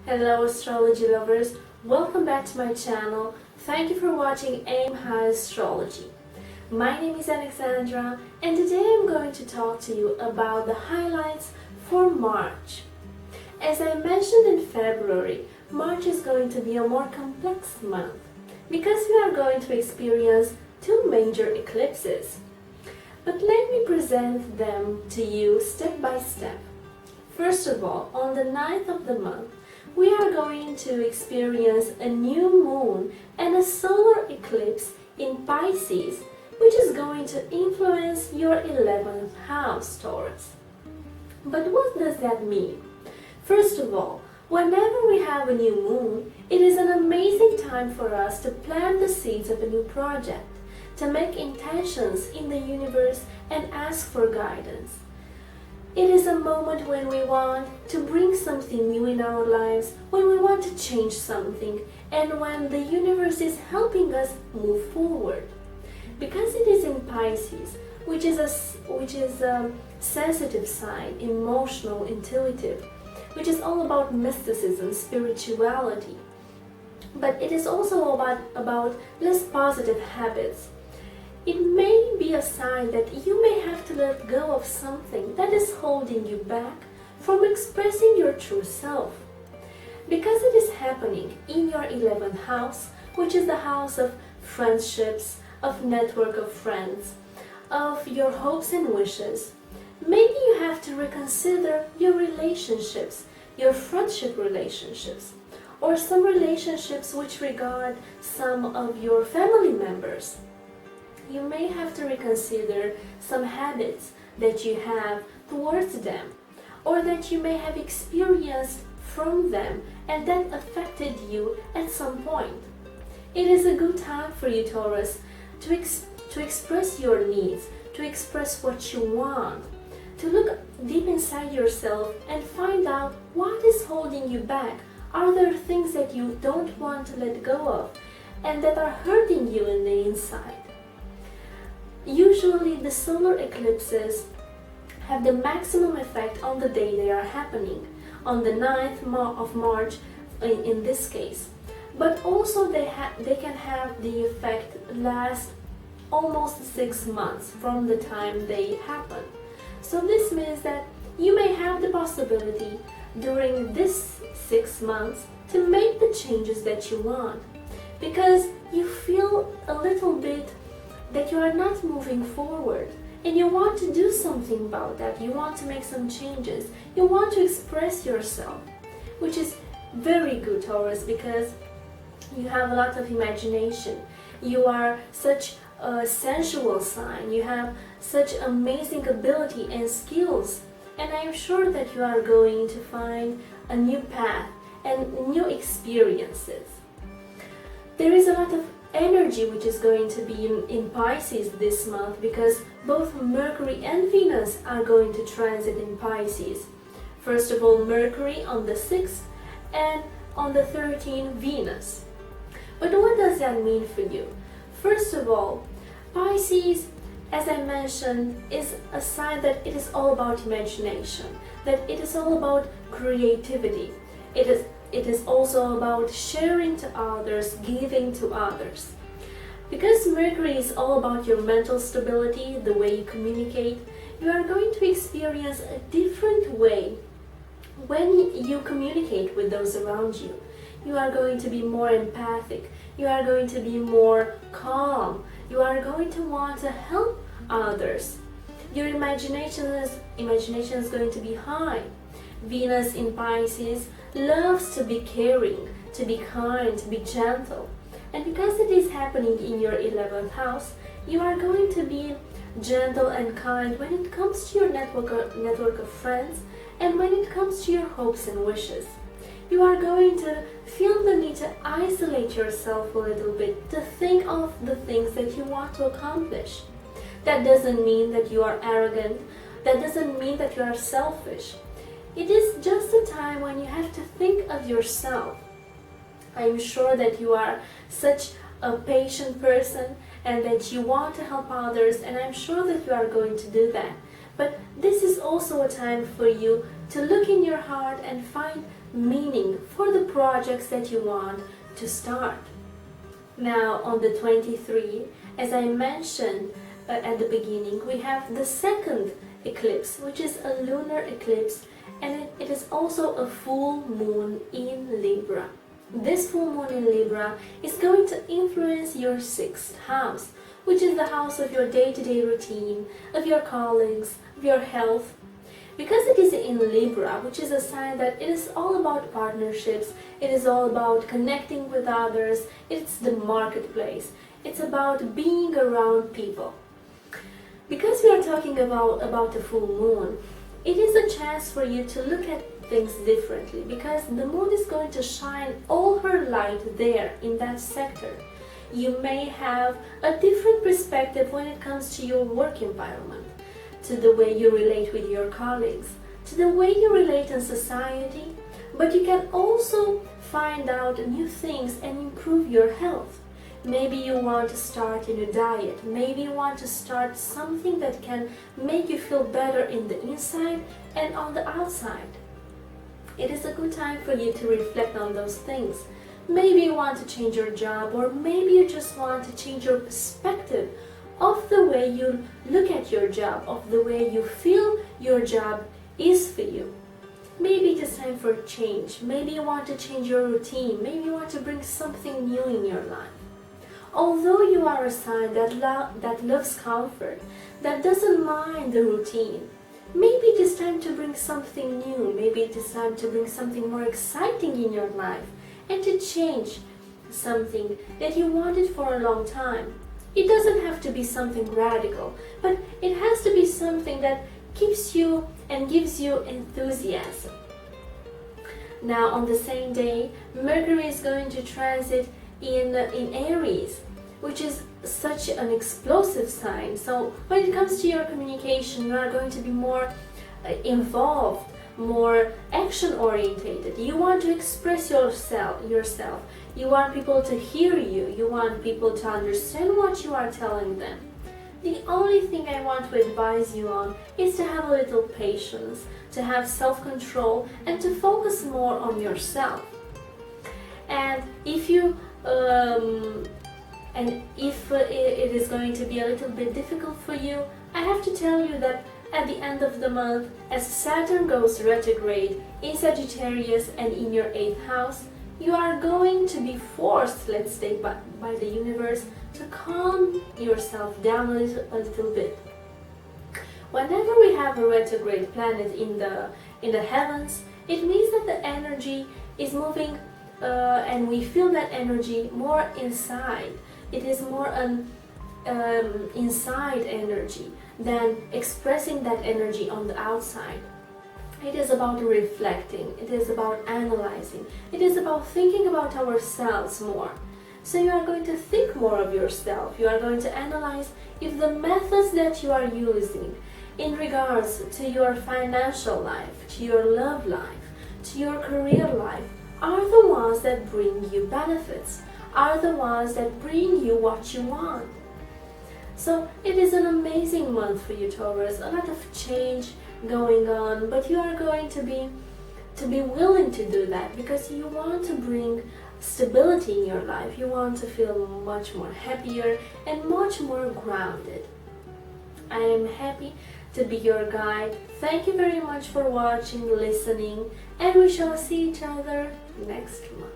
Hello astrology lovers, welcome back to my channel. Thank you for watching Aim High Astrology. My name is Alexandra and today I'm going to talk to you about the highlights for March. As I mentioned in February, March is going to be a more complex month because we are going to experience two major eclipses. But let me present them to you step by step. First of all, on the 9th of the month, we are going to experience a new moon and a solar eclipse in Pisces, which is going to influence your 11th house, Taurus. But what does that mean? First of all, whenever we have a new moon, it is an amazing time for us to plant the seeds of a new project, to make intentions in the universe and ask for guidance. It is a moment when we want to bring something new in our lives, when we want to change something, and when the universe is helping us move forward. Because it is in Pisces, which is a sensitive sign, emotional, intuitive, which is all about mysticism, spirituality. But it is also about less positive habits. It may be a sign that you may have to let go of something that is holding you back from expressing your true self. Because it is happening in your 11th house, which is the house of friendships, of network of friends, of your hopes and wishes, maybe you have to reconsider your relationships, your friendship relationships, or some relationships which regard some of your family members. You may have to reconsider some habits that you have towards them, or that you may have experienced from them and that affected you at some point. It is a good time for you, Taurus, to express your needs, to express what you want, to look deep inside yourself and find out what is holding you back. Are there things that you don't want to let go of and that are hurting you in the inside? Usually the solar eclipses have the maximum effect on the day they are happening, on the 9th of March in this case. But also they can have the effect last almost 6 months from the time they happen. So this means that you may have the possibility during this 6 months to make the changes that you want, because you feel a little bit that you are not moving forward and you want to do something about that. You want to make some changes. You want to express yourself, which is very good, Taurus, because you have a lot of imagination. You are such a sensual sign. You have such amazing ability and skills. And I am sure that you are going to find a new path and new experiences. There is a lot of energy which is going to be in Pisces this month, because both Mercury and Venus are going to transit in Pisces. First of all, Mercury on the 6th, and on the 13th, Venus. But what does that mean for you? First of all, Pisces, as I mentioned, is a sign that it is all about imagination, that it is all about creativity. It is also about sharing to others, giving to others. Because Mercury is all about your mental stability, the way you communicate, you are going to experience a different way when you communicate with those around you. You are going to be more empathic. You are going to be more calm. You are going to want to help others. Your imagination is going to be high. Venus in Pisces loves to be caring, to be kind, to be gentle. And because it is happening in your 11th house, you are going to be gentle and kind when it comes to your network of friends and when it comes to your hopes and wishes. You are going to feel the need to isolate yourself a little bit, to think of the things that you want to accomplish. That doesn't mean that you are arrogant. That doesn't mean that you are selfish. It is just a time when you have to think of yourself. I'm sure that you are such a patient person and that you want to help others, and I'm sure that you are going to do that. But this is also a time for you to look in your heart and find meaning for the projects that you want to start. Now on the 23, as I mentioned at the beginning, we have the second eclipse, which is a lunar eclipse, and it is also a full moon in Libra. This full moon in Libra is going to influence your 6th house, which is the house of your day-to-day routine, of your callings, of your health. Because it is in Libra, which is a sign that it is all about partnerships, it is all about connecting with others, it's the marketplace, it's about being around people. Because we are talking about the full moon, it is a chance for you to look at things differently, because the moon is going to shine all her light there in that sector. You may have a different perspective when it comes to your work environment, to the way you relate with your colleagues, to the way you relate in society, but you can also find out new things and improve your health. Maybe you want to start a new diet, maybe you want to start something that can make you feel better in the inside and on the outside. It is a good time for you to reflect on those things. Maybe you want to change your job, or maybe you just want to change your perspective of the way you look at your job, of the way you feel your job is for you. Maybe it is time for a change. Maybe you want to change your routine. Maybe you want to bring something new in your life. Although you are a sign that loves comfort, that doesn't mind the routine, maybe it is time to bring something new. Maybe it is time to bring something more exciting in your life and to change something that you wanted for a long time. It doesn't have to be something radical, but it has to be something that keeps you and gives you enthusiasm. Now on the same day, Mercury is going to transit in Aries, which is such an explosive sign. So when it comes to your communication, you are going to be more involved, more action-orientated. You want to express yourself. You want people to hear you. You want people to understand what you are telling them. The only thing I want to advise you on is to have a little patience, to have self-control, and to focus more on yourself. And if it is going to be a little bit difficult for you, I have to tell you that at the end of the month, as Saturn goes retrograde in Sagittarius and in your 8th house, you are going to be forced, let's say, by the universe to calm yourself down a little bit. Whenever we have a retrograde planet in the heavens, it means that the energy is moving and we feel that energy more inside. It is more an inside energy than expressing that energy on the outside. It is about reflecting, it is about analyzing, it is about thinking about ourselves more. So you are going to think more of yourself, you are going to analyze if the methods that you are using in regards to your financial life, to your love life, to your career life, are the ones that bring you benefits, are the ones that bring you what you want. So it is an amazing month for you, Taurus, a lot of change going on, but you are going to be willing to do that because you want to bring stability in your life. You want to feel much more happier and much more grounded. I am happy to be your guide. Thank you very much for watching, listening, and we shall see each other next month.